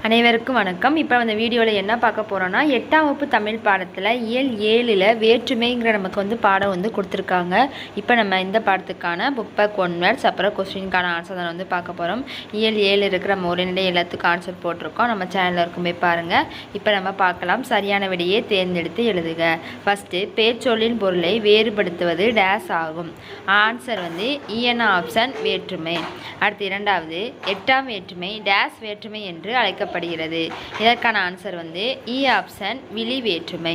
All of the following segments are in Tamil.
அனைவருக்கும் வணக்கம். இப்போ அந்த வீடியோவில் என்ன பார்க்க போகிறோன்னா, 8ஆம் வகுப்பு தமிழ் பாடத்தில் இயல் 7ல் வேற்றுமைங்கிற நமக்கு பாடம் கொடுத்துருக்காங்க. இப்போ நம்ம இந்த பாடத்துக்கான புக் பேக் 1 வேர்ட்ஸ் அப்புறம் கொஸ்டினுக்கான ஆன்சர் தான் பார்க்க போகிறோம். இயல் 7 இருக்கிற நம்ம உரைநடை எல்லாத்துக்கும் ஆன்சர் போட்டிருக்கோம். நம்ம சேனலில் இருக்குமே பாருங்கள். இப்போ நம்ம பார்க்கலாம். சரியான விடையை தேர்ந்தெடுத்து எழுதுக. ஃபஸ்ட்டு, பேச்சொல்லின் பொருளை வேறுபடுத்துவது டேஸ் ஆகும். ஆன்சர் இயன ஆப்ஷன் வேற்றுமை. அடுத்து இரண்டாவது, 8ஆம் வேற்றுமை டேஸ் வேற்றுமை என்று அழைக்கப்படுகிறது. இதற்கான ஆன்சர் இ ஆப்ஷன் விழி வேற்றுமை.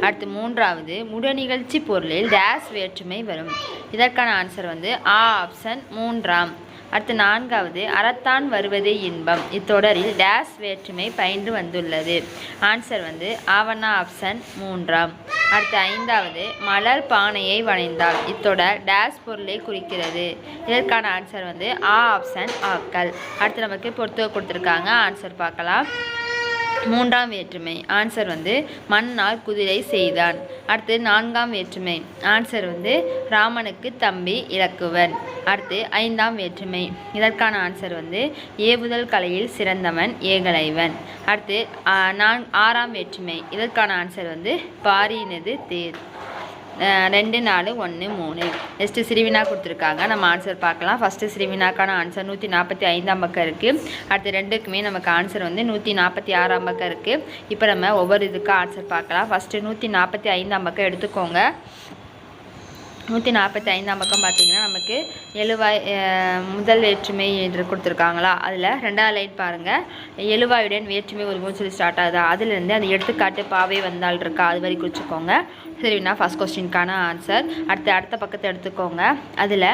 அடுத்து மூன்றாவது, முடநிகழ்ச்சி பொருளில் டேஸ் வேற்றுமை வரும். இதற்கான ஆன்சர் ஆ ஆப்ஷன் மூன்றாம். அடுத்து நான்காவது, அறத்தான் வருவது இன்பம். இத்தொடரில் டேஸ் வேற்றுமை பயின்று வந்துள்ளது. ஆன்சர் ஆவணா ஆப்ஷன் மூன்றாம். அடுத்து ஐந்தாவது, மலர் பானையை வணைந்தால். இத்தொடர் டேஸ் பொருளை குறிக்கிறது. இதற்கான ஆன்சர் ஆ ஆப்ஷன் ஆக்கல். அடுத்து நமக்கு பொறுத்து கொடுத்துருக்காங்க. ஆன்சர் பார்க்கலாம். மூன்றாம் வேற்றுமை ஆன்சர் மண்ணால் குதிரை செய்தான். அடுத்து நான்காம் வேற்றுமை ஆன்சர் ராமனுக்கு தம்பி இலக்குவன். அடுத்து ஐந்தாம் வேற்றுமை இதற்கான ஆன்சர் ஏவுதல் கலையில் சிறந்தவன் ஏகலைவன். அடுத்து ஆறாம் வேற்றுமை இதற்கான ஆன்சர் பாரியினது தேர். 2 4 1 3. நெக்ஸ்ட்டு சிறுவினா கொடுத்துருக்காங்க. நம்ம ஆன்சர் பார்க்கலாம். ஃபஸ்ட்டு சிறுவினாக்கான ஆன்சர் 145ஆம் பக்கம் இருக்குது. அடுத்து ரெண்டுக்குமே நமக்கு ஆன்சர் 146ஆம் பக்கம் இருக்குது. இப்போ நம்ம ஒவ்வொரு இதுக்கும் ஆன்சர் பார்க்கலாம். ஃபஸ்ட்டு 145ஆம் பக்கம் எடுத்துக்கோங்க. 145ஆம் பக்கம் பார்த்திங்கன்னா நமக்கு எழுவாய் முதல் வேற்றுமை என்று கொடுத்துருக்காங்களா, அதில் 2வது லைன் பாருங்கள். எழுவாயுடன் வேற்றுமை ஒரு சொல்லி ஸ்டார்ட் ஆகுதா, அதுலேருந்து அந்த எடுத்துக்காட்டு பாவை வந்தால் இருக்கா, அது வரை குறிச்சிக்கோங்க. சரிண்ணா, ஃபஸ்ட் கொஸ்டினுக்கான ஆன்சர். அடுத்த பக்கத்தை எடுத்துக்கோங்க. அதில்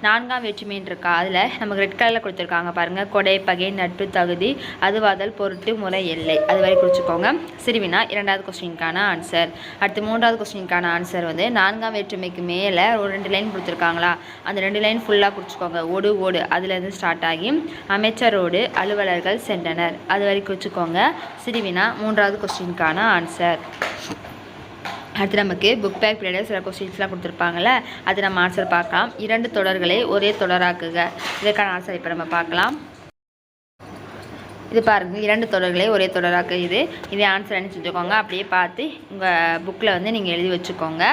4ஆம் வேற்றுமைன்னு இருக்கா, அதில் நமக்கு ரெட் கலரில் கொடுத்துருக்காங்க பாருங்கள். கொடை, பகை, நட்பு, தகுதி, அதுவாதல், பொருட்டு, முறை, எல்லை, அது வரை குறிச்சிக்கோங்க. சரிவினா 2வது கொஸ்டினுக்கான ஆன்சர். அடுத்து 3வது கொஸ்டினுக்கான ஆன்சர் 4ஆம் வேற்றுமைக்கு மேலே ஒரு 2 லைன் கொடுத்துருக்காங்களா, அந்த 2 லைன் ஃபுல்லாக குறிச்சிக்கோங்க. ஓடு அதுலேருந்து ஸ்டார்ட் ஆகி அமைச்சரோடு அலுவலர்கள் சென்றனர், அது வரை குறிச்சிக்கோங்க. சரிவினா 3வது கொஸ்டினுக்கான ஆன்சர். அடுத்து நமக்கு புக் பேக் பீரியடில் சில கொஸ்டின்ஸ்லாம் கொடுத்துருப்பாங்கள்ல, அது நம்ம ஆன்சர் பார்க்கலாம். 2 தொடர்களை ஒரே தொடராக்குக. இதற்கான ஆன்சர் இப்போ நம்ம பார்க்கலாம். இது பாருங்கள், 2 தொடர்களை ஒரே தொடராக்கு. இதே ஆன்சர் என்ன செஞ்சுக்கோங்க, அப்படியே பார்த்து உங்கள் புக்கில் நீங்கள் எழுதி வச்சுக்கோங்க.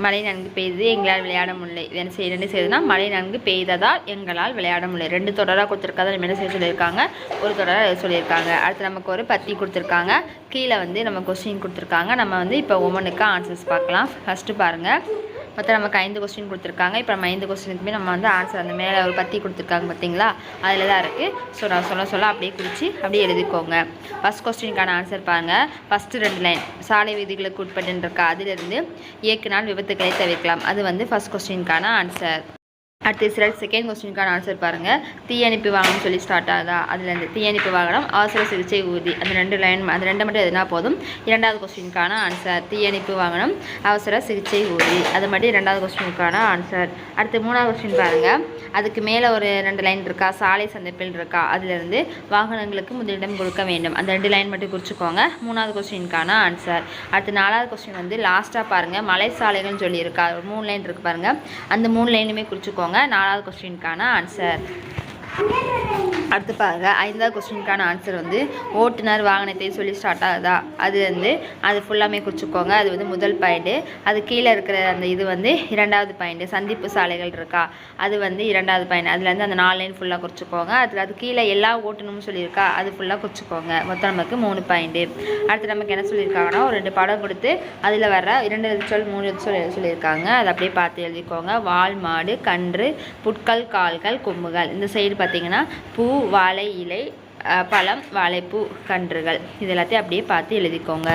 மழை நன்கு பெய்தது, எங்களால் விளையாட முடியலை. இது என்ன செய்யுதுன்னா, மழை நன்கு பெய்ததால் எங்களால் விளையாட முடியலை. 2 தொடராக கொடுத்துருக்காத நம்ம என்ன செய்ய சொல்லியிருக்காங்க, ஒரு தொடராக சொல்லியிருக்காங்க. அடுத்து நமக்கு ஒரு பத்தி கொடுத்துருக்காங்க. கீழே நம்ம கொஸ்டின் கொடுத்துருக்காங்க. நம்ம இப்போ ஒவ்வொன்றுக்கும் ஆன்சர்ஸ் பார்க்கலாம். ஃபஸ்ட்டு பாருங்கள், மொத்தம் நமக்கு 5 கொஸ்டின் கொடுத்துருக்காங்க. இப்போ நம்ம 5 கொஸ்டினுக்குமே நம்ம ஆன்சர் அந்த மேலே ஒரு பத்தி கொடுத்துருக்காங்க பார்த்தீங்களா, அதில் தான் இருக்குது. ஸோ நான் சொல்ல அப்படியே குறித்து அப்படியே எழுதிக்கோங்க. ஃபஸ்ட் கொஸ்டினுக்கான ஆன்சர் பாருங்கள். ஃபஸ்ட்டு 2 லைன் சாலை விதிகளுக்கு உட்பட்டு இருக்கா, அதிலிருந்து இயக்கினால் விபத்துக்களை தவிர்க்கலாம். அது ஃபஸ்ட் கொஸ்டினுக்கான ஆன்சர். அடுத்து செகண்ட் கொஸ்டினுக்கான ஆன்சர் பாருங்கள். தீயணைப்பு வாகனம் சொல்லி ஸ்டார்ட் ஆகுதா, அதுலேருந்து தீயணைப்பு வாகனம் அவசர சிகிச்சை ஊர்தி, அந்த 2 லைன், அந்த 2 மட்டும் எதுனா போதும். 2வது கொஸ்டினுக்கான ஆன்சர் தீயணைப்பு வாகனம் அவசர சிகிச்சை ஊர்தி, அது மட்டும் 2வது கொஸ்டினுக்கான ஆன்சர். அடுத்து 3வது கொஸ்டின் பாருங்கள். அதுக்கு மேலே ஒரு 2 லைன் இருக்கா, சாலை சந்திப்பில் இருக்கா, அதிலிருந்து வாகனங்களுக்கு முதலிடம் கொடுக்க வேண்டும், அந்த 2 லைன் மட்டும் குறிச்சிக்கோங்க. 3வது கொஸ்டினுக்கான ஆன்சர். அடுத்து 4வது கொஸ்டின் லாஸ்ட்டாக பாருங்கள். மலை சாலைகள்னு சொல்லியிருக்கா, ஒரு 3 லைன் இருக்குது பாருங்கள், அந்த 3 லைனுமே குறிச்சிக்கோங்க. 4வது கொஸ்டினுக்கான ஆன்சர். அடுத்து பாருங்க, 5வது கொஸ்டினுக்கான ஆன்சர் ஓட்டுநர் வாகனத்தை சொல்லி ஸ்டார்ட் ஆகுதா, அது ஃபுல்லாமே குறிச்சிக்கோங்க. அது முதல் பாயிண்ட்டு. அது கீழே இருக்கிற அந்த இது 2வது பாயிண்ட்டு. சந்திப்பு சாலைகள் இருக்கா, அது 2வது பாயிண்ட். அதுலேருந்து அந்த 4 லைன் ஃபுல்லாக குறிச்சிக்கோங்க. அது கீழே எல்லா ஓட்டணும்னு சொல்லியிருக்கா, அது ஃபுல்லாக குறிச்சிக்கோங்க. மொத்தம் நமக்கு 3 பாயிண்ட்டு. அடுத்து நமக்கு என்ன சொல்லியிருக்காங்கன்னா, ஒரு 2 படம் கொடுத்து அதில் வர 2 சொல் 3 சொல்லியிருக்காங்க. அதை அப்படியே பார்த்து எழுதிக்கோங்க. வால், மாடு, கன்று, புட்கள், கால்கள், கொம்புகள். இந்த சைடு பார்த்தீங்கன்னா பூ, வாழை இலை, பழம், வாழைப்பூ, கன்றுகள். இது எல்லாத்தையும் அப்படியே பார்த்து எழுதிக்கோங்க.